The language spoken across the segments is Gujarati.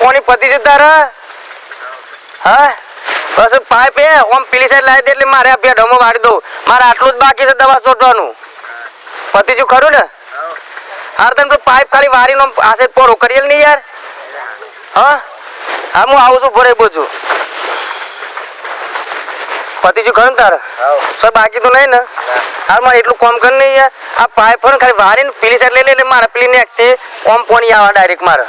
પાણી પતી જતું તારે હા બસ પાઇપ એ ઓમ પેલી સાઈડ લાવી દે એટલે મારે આ પેઢોમાં વાળી દઉં મારે આટલું જ બાકી છે દવા છોટવાનું પતી ગયું ખરું ને હાર તમે પાઇપ ખાલી વારીનો આ સાઈડ પોરો કરીએ નહીં યાર હા હા હું આવું છું ભરે બોલું પતિ જો ખરું તારે સર બાકી તો નહીં ને હાર મારે એટલું કોમ કર નહીં યાર આ પાઇપ ને ખાલી વારી ને પેલી સાઈડ લઈ લે એટલે મારે પેલી ને એકથી ઓમ પોણી આવે ડાયરેક્ટ મારે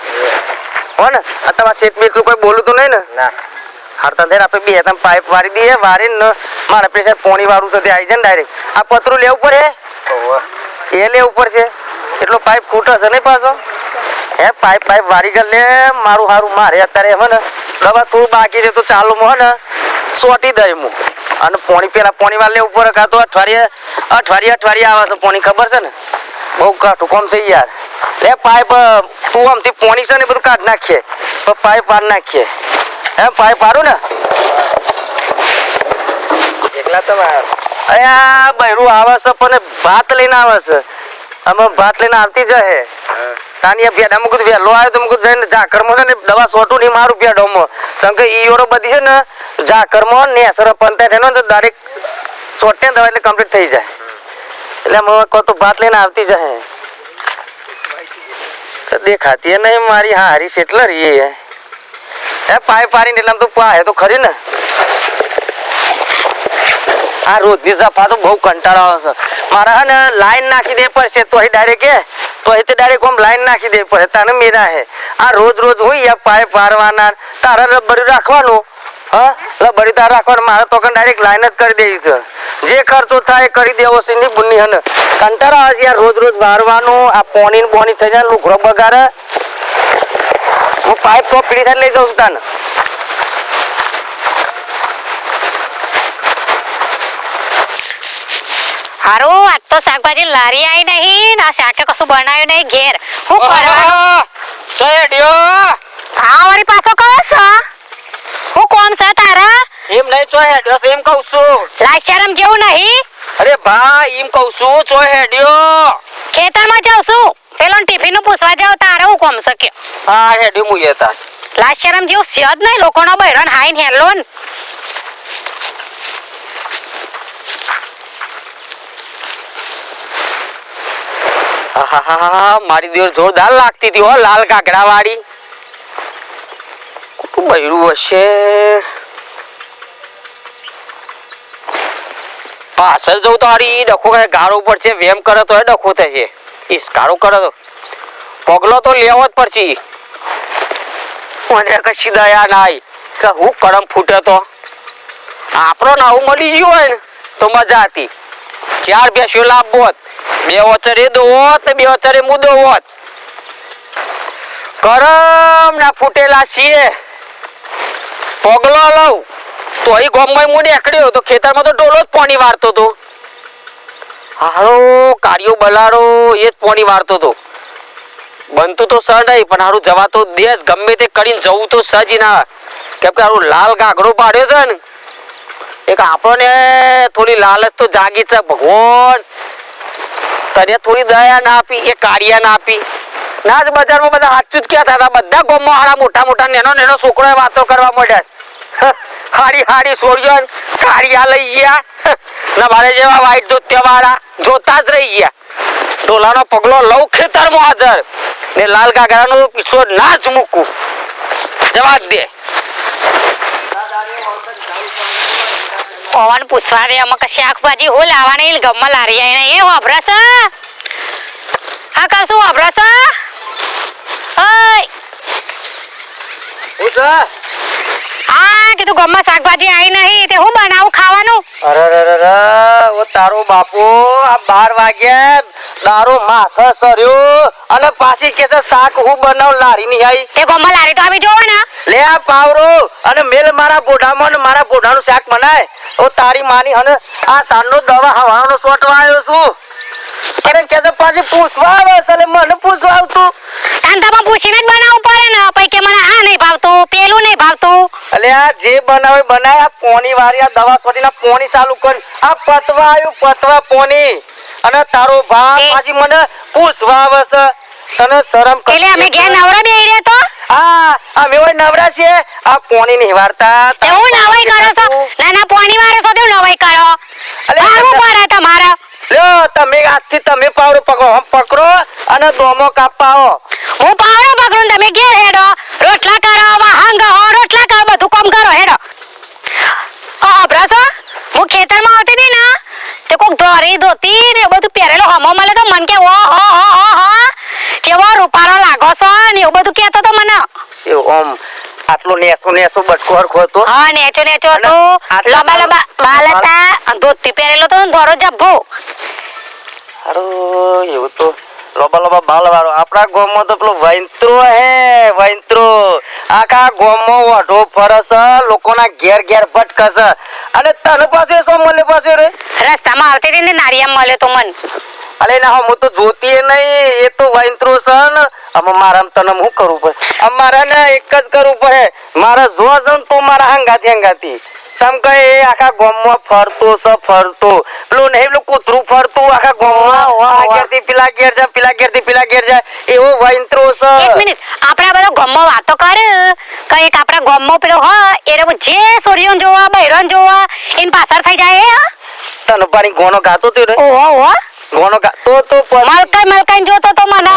હો ને આ તમારા સેટ એટલું કોઈ બોલું તો નહીં ને ના હાર તને આપણે બે તમે પાઇપ વારી દઈએ વારી ને મારે પેલી સાઈડ પોણી વાળું છે તે આવી જાય ને ડાયરેક્ટ આ પતરું લેવું પડે એ લેવું પડશે એટલો પાઇપ ખૂટે છે નહીં પાછો હે પાઇપ વારી કર લે મારું સારું મારે અત્યારે એમ ને દવા થોડું બાકી છે તો ચાલુ હો ને સોટી દઈ હું અને પોણી પેલા પોણી વાળ લેવું પડે કાં તો અઠવાડિયે આવે છે પોણી ખબર છે ને બહુ કાઠું કોમ છે યાર લે પાઇપ તું આમથી પોણી છે ને બધું કાઢ નાખીએ તો પાઇપ વાર નાખીએ હે પાઇપ વાળું ને એકલા તો અયા બૈરું આવે છે પણ ભાત લઈને આવે છે અમે ભાત લઈને આવતી જ હે તાની ભેડા મુકું વહેલો આવ્યો તો મુકું જઈને ઝાકરમાં છે ને દવા સોટું નહીં મારું ભેડોમાં કેમ કે ઈયોરો બધી છે ને ઝાકરમાં ને અસર પંતા છે ને તો ડાયરેક્ટ સોટે દવા એટલે કમ્પ્લીટ થઈ જાય એટલે અમે કહો તો ભાત લઈને આવતી જ હે દેખાતી નહીં મારી હારી સેટલર એ હે પાઇપ પાડીને એટલે આમ તો પાહે તો ખરી ને આ રોજની જફા તો બહુ કંટાળો આવે છે મારે હે ને લાઈન નાખી દે પડશે તો ડાયરેક્ટ ડાયરેક્ટ આમ લાઈન નાખી દે પડે તને મેરા હે આ રોજ હોય પાઇપ વારવાના તારે રબડી રાખવાનું હા રબડી તારે રાખવાનું મારે તો ડાયરેક્ટ લાઈન જ કરી દેવી છે જે ખર્ચો થાય કરી દેવો છે ની બુની હને કંટાળો આવે છે યાર રોજ વારવાનું આ પોણી બોની થઈ જાય લુગરો બગાડે હું પાઇપ તો પીડી સાથે લઈ જાઉં છું તને હારું આજ તો શાકભાજી લારી આવી નહીં આ શાકે કશું બનાવ્યું નહીં ઘેર હું કરવા હા વળી પાછો કહો છો હું કોમ છે તારા એમ નહીં ચો હેડ્યો એમ કહું છું લાજ શરમ જેવું નહીં અરે ભાઈ એમ કહું છું ચો હેડ્યો ખેતરમાં જાઉં છું પેલો ટિફિન નું પૂછવા જાવ તારે હું કોમ છે કે હા હેડ્યો હું હતા લાજ શરમ જેવું છે જ નહીં લોકોનો બૈરન હાઈન હેલો ને મારી દેર જોરદાર લાગતી હતી હો લાલ કાકડા વાળી બૈરું હશે પાછળ જવું તો હારી ડખો ગાળો પડશે વેમ કરે તો ડખો થશે ઈસકારો કરે તો પગલો તો લેવો જ પડશે મને કશી દયા નાઈ કે હું કડમ ફૂટે તો આપણો નાવું મળી ગયું હોય ને તો મજા હતી 4 બેસ્યો લાભ હોત 2 ઓચરે દો હોત 2 ઓચરે મુદો હોત કરમ ના ફૂટેલા છીએ પગલો લઉં તો અહીં ગોમમાં મુડે એકડ્યો તો ખેતરમાં તો ડોલો જ પાણી વારતો હતો હારો કાર્યો બલાડો એ જ પાણી વારતો હતો બનતું તો સર નહીં પણ હારું જવા તો દે જ ગમે તે કરીને જવું તો સજ ના કેમ કે હારું લાલ ગાગડો પાડ્યો છે ને એક આપણને થોડી લાલચ તો જાગી છે ભગવાન તને થોડી દયા ના આપી એ કાર્ય ના આપી ના જ બજારમાં બધા સાચું જ કહેતા હતા બધા ગામમાં હારા મોટા નેનો છોકરોએ વાતો કરવા માંડ્યા હારી છોડ્યો કાર્યા લઈ ગયા ના મારે જેવા વાઈટ જોત્યા વાળા જોતા જ રહી ગયા ડોલાનો પગલો લઉં ખેતરમાં હાજર ને લાલ ગાગરાનો પીછો ના જ મૂકું જવાબ દે પવન પૂછવા દે અમે શાકભાજી હું લાવવાની ગમમાં લારી આવીને એ વાપરસ હા કરશું વાપરસ હા કીધું ગમમાં શાકભાજી આવી નહીં તે હું બનાવું ખાવાનું અરે ઓ તારો બાપુ આ 12 વાગ્યા દારૂ માથે સર્યો અને પાછી કે છે શાક હું બનાવ લારી ની આઈ તે ગમમાં લારી તો આવી જોવો ને લે આ પાવરો અને મેલ મારા બોઢામાં મારા બોઢાનું શાક બનાય ઓ તારી માની અને આ સાંજનો દવા હવાનો સોટવા આવ્યો છું અરે કે છે પાછી પૂછવા આવે છે મને પૂછવા આવતું તાંતામાં પૂછીને જ બનાવવું પડે ને પછી કે મને આ નહીં ભાવતું પેલું નહીં ભાવતું અલે આ જે બનાવે બનાય આ પોણી વાળી આ દવા સોટીના પોણી ચાલુ કરી આ પતવા આવ્યું પતવા પોણી અને તારો ભાવ પાછી મને પૂછવા આવે છે તને શરમ એટલે અમે ઘેર નવરો બેહી રહે તો હા અમે હોય નવરા છીએ આ પોણી નહીં વારતા એવું નવાઈ કરો છો નાના પાણી વાળો છો તેવું નવાઈ કરો અલે, સારું પડે તમારે લ્યો તમે આજથી તમે પાવડો પકડો હમ પકડો અને દોમો કાપવા આવો હું પાવડો પકડું ને તમે ઘેર હેડો રોટલા કરો વાહન ગહો રોટલા કરો બધું કામ કરો હેડો અભરાસો હું ખેતરમાં આવતી હતી ને તે કોક ધોરી ધોતી ને એવું બધું પહેરેલો હમો મળે તો મન કે ઓ હો કેવો રૂપારો લાગો છો ને એવું બધું કહેતો તો મને ઓમ આટલું નેસો બટકો હરખો હતો હા નેચો તો લંબા લંબા વાલ હતા ધોતી પહેરેલો તો ધોરો જબ્બો હારું એવું તો લોબા બાલ વાળો આપણા ગામમાં તો પેલો વૈંત્રો આખા ગામમાં ઓઢો ફરસ લોકોના ઘેર ભટકસ અને તને પાસે શું મળે પાસે રે રસ્તામાં આવતી હતી ને નારિયામ મળ્યો તો મન અલે ના હું તો જોતી નહીં એ તો વૈંત્રો છે ને આમાં મારા તને શું કરવું પડે અમારે ને એક જ કરવું પડે મારે જો જન તો મારા હંગાતી સમ કે એ આખા ગામમાં ફરતો પેલું નહીં પેલું કૂતરું ફરતું આખા ગામમાં આ ઘેરથી પેલા ઘેર જાય એવો વૈંત્રો છે એક મિનિટ આપણા બધો ગમો વાતો કરે કે એક આપણા ગમો પેલો હ એ લોકો જે સોરીઓન જોવા બૈરોન જોવા એન પાછળ થઈ જાય હે તને પાણી ગોનો ગાતો તો રે ઓહો ગોનો ગાતો તો મલકાઈ જોતો તો મને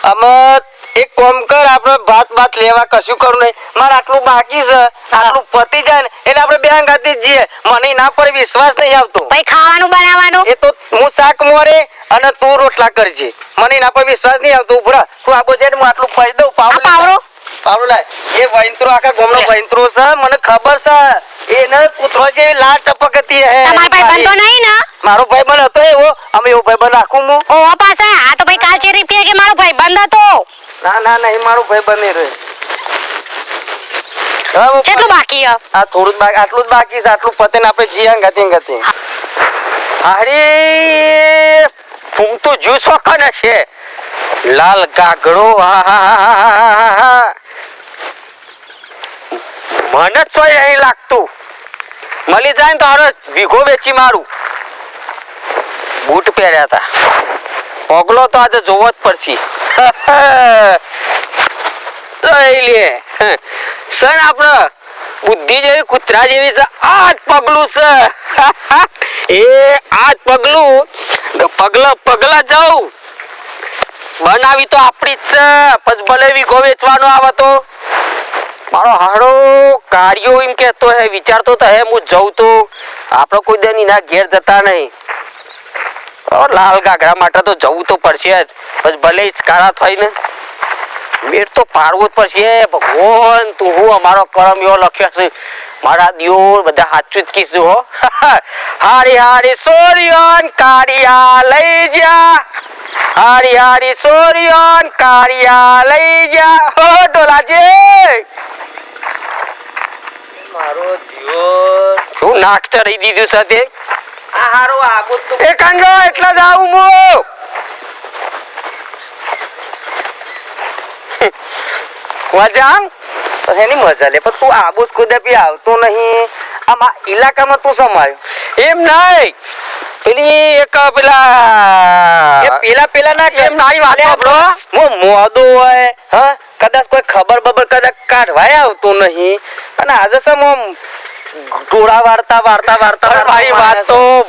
અમે એક કામ કર આપણે ભાત લેવા કશું કરું નહીં મારે આટલું બાકી છે આટલું પતી જાય ને એટલે આપણે બે અંગાથી જ જઈએ મને ના પર વિશ્વાસ નહીં આવતો ભાઈ ખાવાનું બનાવવાનું એ તો હું શાક મોરે અને તું રોટલા કરજે મને ના પર વિશ્વાસ નહીં આવતો ઉભરા તું આબો જાય હું આટલું કહી દઉં પાવડો લાય એ વૈંત્રો આખા ગામનો વૈંત્રો છે મને ખબર છે એને કૂતરો જેવી લાળ ટપકતી હે તમારો ભાઈ બંધો નહીં ને મારો ભાઈ બંધ હતો એવો અમે એવો ભાઈ બંધ રાખું હું ઓહો પાછા આ તો ભાઈ કાલ ચેરી પીએ કે મારો ભાઈ બંધ હતો ના એ મારો ભાઈ બંધ રહે કેટલું બાકી હે આ થોડું જ બાકી આટલું જ બાકી છે આટલું પતે ને આપણે જીએ ગતિ અરે ફૂંકતો જ્યુસ કને છે લાલ ગાગડો મને જ સોય અહીં લાગતું મળી જાય ને તો હારો વીઘો વેચી મારું બૂટ પહેર્યા હતા પગલો તો આજે જોવો જ પડશે જોઈ લે સન આપણે બુદ્ધિ જેવી કૂતરા જેવી છે આ જ પગલું છે એ આ જ પગલું પગલા જાઉં બનાવી તો આપણી જ છે પછી ભલે વીઘો વેચવાનો આવે તો મારો હાડો કાર્યો એમ કહેતો હે વિચારતો તો હે હું જઉં તો આપણે કોઈ દે ના ઘેર જતા નહીં લાલ ગાગરા માટે તો જવું તો પડશે જ પછી ભલે કાળા થાય ને મેળ તો પાડવો જ પડશે ભગવાન તું હું અમારો કરમ એવો લખ્યો છે મારા દિયોર બધા સાચું જ કીધું હો હારી સોરિયન કારિયા લઈ જા હારી સોરિયન કારિયા લઈ જા હો ડોલાજી મારો દિયોર શું નાક ચડી દીધું છે તે આ હારો આબો તો એ કાંગો એટલા જ આવું મો વાજામ તો એની મજા લે પણ તું આબુસ કુદપી આવતો નહીં આમાં ઇલાકામાં તું સમાયો એમ નહીં પેલી એક પેલા ના એમ નારી વાત સાંભળો હું મોદો હોય હા કદાચ કોઈ ખબર બબર કદાચ કાઢવાય આવતો નહીં અને આજે સમ ટોળા વાર્તા મારી વાત તો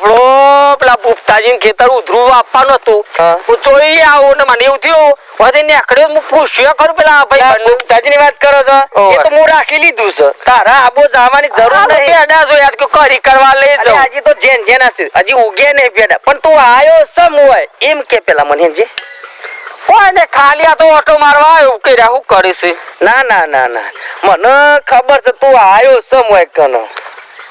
પેલા પુપ્તાજી ખેતર ઉધરું આપવાનું હતું હું જોઈ આવું ને મને એવું થયું વધે ને આકડે હું પૂછ્યો કરું પેલા ભાઈ પુપ્તાજી ની વાત કરો છો એ તો હું રાખી લીધું છે તારા આબો જવાની જરૂર નહીં પેડા જો યાદ કરી કરવા લઈ જાઉં હજી તો જેન હશે હજી ઉગે નહીં પેડા પણ તું આયો સમ હોય એમ કે પેલા મને જે ઓને ખાલી આ તો ઓટો મારવા આવ્યો કે હું કરીશ ના મને ખબર છે તું આયો સમ હોય કનો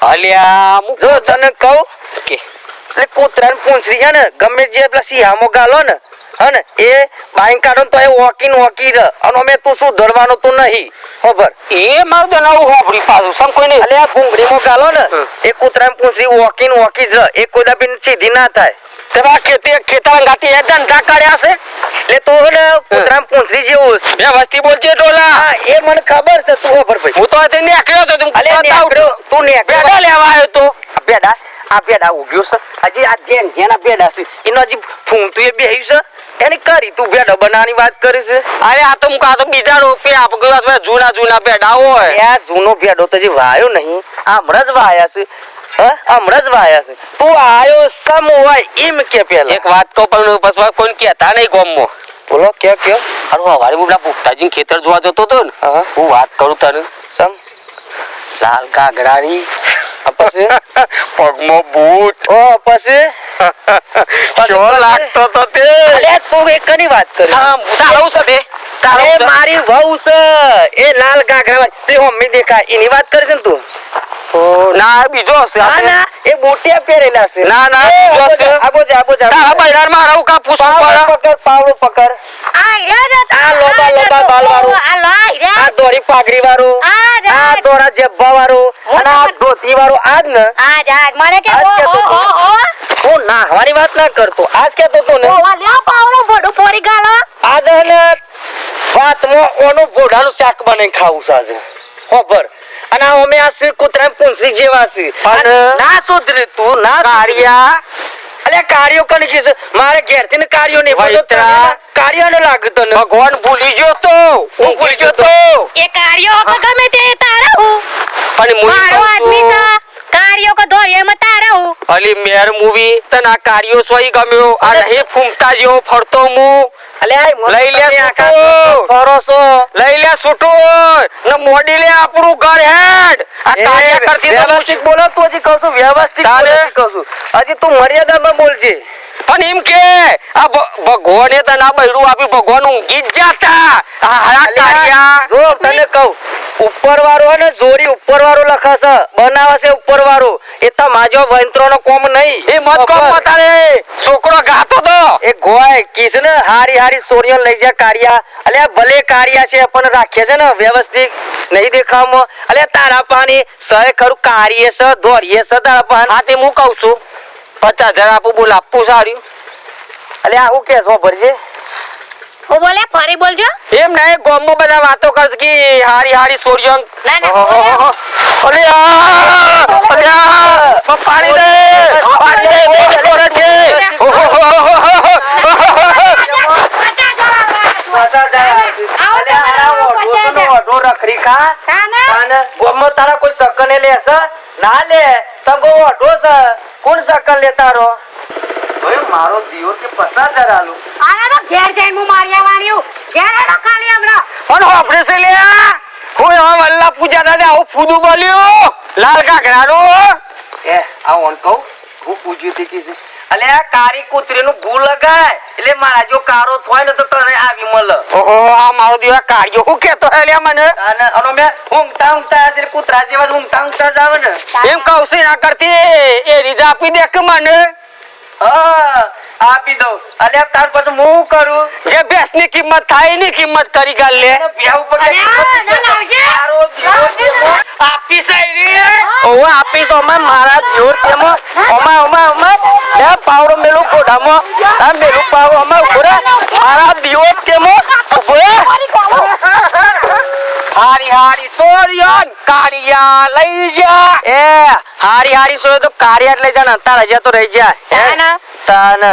અલ્યા મુ જો તને કહું કે એટલે કૂતરાને પૂંછરી છે ને ગમે જે પેલા સિંહામો ગાલો ને હને એ બાઈક કાઢો તો એ વોકી ર અને અમે તું શું ધરવાનો તો નહીં ખબર એ મારું તો નવું હોફડી પાછું સમ કોઈ નહીં અલ્યા ભૂંગળીમાં ગાલો ને એ કૂતરાને પૂંછરી વોકી જ એ કોઈ દાબી સીધી ના થાય તેવા ખેતર ગાતી એ ધંધા કાઢ્યા છે એટલે તો ને કૂતરામ પૂંછરી જેવું છે વ્યવસ્થિત બોલજે ટોલા એ મને ખબર છે તું ખબર ભાઈ હું તો તે નીકળ્યો તો તું નેકળ્યો તું નેકળ્યો લેવા આવ્યો તો બેડા આ પેડા ઉગ્યો છે હજી આ જેના પેડા છે એનો હજી ફૂમતું એ બેહ્યું છે એને કરી તું પેડા બનાવવાની વાત કરી છે. અરે આ તો બીજા રોપી આપ ગયો જૂના પેડા હોય. આ જૂનો પેડો તો જે વાયો નહીં હમણાં જ વાયા છે. હમણાં જ વાયા છે તું આયો સમ હોય એમ કે પેલા એક વાત કહું પણ પછી કોઈ કહેતા નહીં ગામમાં. બોલો કયો હારું હવારે હું પેલા પુખ્તાજી ખેતર જોવા જતો હતો ને હા. હું વાત કરું તને સમ લાલ કાગડાની પછી પગમાં બૂટ ઓ પછી કેવો લાગતો તો તે. અરે તું એકની વાત કર સામ તારું છે તે તારું અરે છે. મારી વહુ છે એ લાલ કાકરા તે મમ્મી દેખાય એની વાત કરે છે ને તું ઓ, ના બીજો હશે ના આપણે. ના એ બુટિયા પહેરેલા છે ના, એ, બીજો આબો હશે. જા, આબો જા. તારા બૈરામાં રહું કા પૂછવું પાવડો પડે. પકડ પાવડો પકડ આ હીરા જ આ લોબા લોબા બાલવાળું. આ લો હીરા આ દોરી પાઘડી વાળો આ જા. આ દોરા જેબ્બા વાળો અને આ ધોતી વાળો આજ ને આ જા મને કે આજ હો કહેતો હો હતો. હો હું નાહવાની વાત ના કરતો આજ કેતો તો ને ઓ વાલ્યો પાવડો ફોડું પોરી ગાલો આજ ને વાતમાં ઓનું ભોડાનું શાક બનાવી ખાવું છે આજે ખબર અને આ અમે આ છે કૂતરા પૂંછડી જેવા છે પણ ના સુધરે તું ના કાળિયા અલે કાર્યો કને કે છે મારે ઘેરથી ને કાર્યો નહીં બોલતો વૈતરા. કાર્યો ને લાગતો ને ભગવાન ભૂલી ગયો તો હું ભૂલી ગયો તો એ કાર્યો કે ગમે તે તારા હું પણ હું મારો આદમી કહું તા કાર્યો કે ધોરિયો માં તારા હું છું, અલી મેર મૂવી તને આ કાર્યો સોઈ ગમ્યો આ નહીં ફૂમતા જેવો ફરતો હું અલે આ લઈ લે તમે આખા છૂટું. ફરોસો લઈ લે છૂટું ને મોડી લે આપણું ઘર હેડ આ કાર્ય કરતી તો વ્યવસ્થિત બોલો તો હજી કહું છું વ્યવસ્થિત તારે? બોલો કહું છું હજી તું મર્યાદામાં બોલજે પણ એમ કે આ ભગવાને તને આ બૈરું આપ્યું ભગવાન ઊંઘી જ જાતા આ હારા કાર્યા જો તને કહું ઉપર વાળો ને જોરી ઉપર વાળો લખાશે બનાવે છે ઉપર વાળો એ તો માજો વંત્રો નો કોમ નહીં એ મત કોમ બતાડે છોકરો ગાતો તો એ ગોય કીસ ને હારી સોરીઓ લઈ જા કારિયા અલે ભલે કારિયા છે પણ રાખે છે ને વ્યવસ્થિત નહીં દેખાવામાં અલે તારા પાણી સહે ખરું કારીએ છે ધોરીએ છે તારા પાન હા તે હું કહું છું 50,000 આપું બોલ આપવું સારું અલે આવું કે છો ભરજે હું બોલે ફરી બોલજો એમ નહીં ગામમાં બધા વાતો કરશે કે હારી સોરીઓ ના ના અરે પાણી દે બે છોકરા છે અલે આ ઓઢો તો ઓઢો રખડી ખા અને ગોમમાં તારા કોઈ સકને લેશે ના લે તંગો ઓઢો છે કોણ સકન લેતા રો ઓય મારો દિયો કે 50,000 આલું આના તો ઘેર જઈને હું માર્યા વાળ્યું ઘેર આડો ખાલી હમણાં પણ હોપડે છે લે હું એમાં વલ્લા પૂજા દાદા આવું ફૂદું બોલ્યું લાલ કાકડાનું એ આ ઓન કહું હું પૂછ્યું હતી કે અલે આ કારી કૂતરીનું ગુ લગાય એટલે મારા જો કારો થોય ને તો તને આવી મળે ઓહો આ મારો દીવા કાઢ્યો હું કેતો હે લે મને અને અનો મે ઊંઘતા એટલે કૂતરા જેવા જ ઊંઘતા જ આવે ને એમ કહું છું ના કરતી એ રીઝા આપી દે કે મને હા આપી દઉં અને તાર પછી હું કરું જે ભેંસ ની કિંમત થાય એની કિંમત કરી ગાલ લે ભ્યાવ પર ના લાવજે તારો દિયો આપી સાઈરી ઓહો આપીશ અમાર મારા જોર તેમાં ઓમા એ પાવડો મેલું કોડામાં આ મેલું પાવડો અમાર ઉભરા મારા દિયો તેમાં ઉભરા હારી સોરિયન કાળિયા લઈ જા એ હારી સોય તો કારિયા લઈ જા ને તારા જ્યાં તો રહી જા તાના? તાન